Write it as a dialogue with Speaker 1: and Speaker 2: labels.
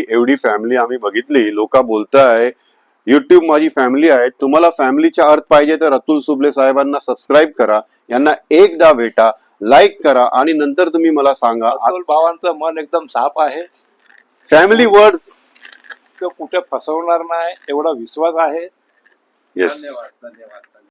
Speaker 1: एवढी फॅमिली आम्ही बघितली. लोक बोलताय युट्यूब माझी फॅमिली आहे. तुम्हाला फॅमिलीचा अर्थ पाहिजे तर अतुल सुबले साहेबांना सबस्क्राईब करा, यांना एकदा भेटा, लाईक करा आणि नंतर तुम्ही मला सांगा.
Speaker 2: अतुल भावांचं मन एकदम साफ आहे.
Speaker 1: फॅमिली वर्ड्स
Speaker 2: तो कुठे फसवणार नाही एवढा विश्वास आहे.
Speaker 1: येस.
Speaker 3: धन्यवाद.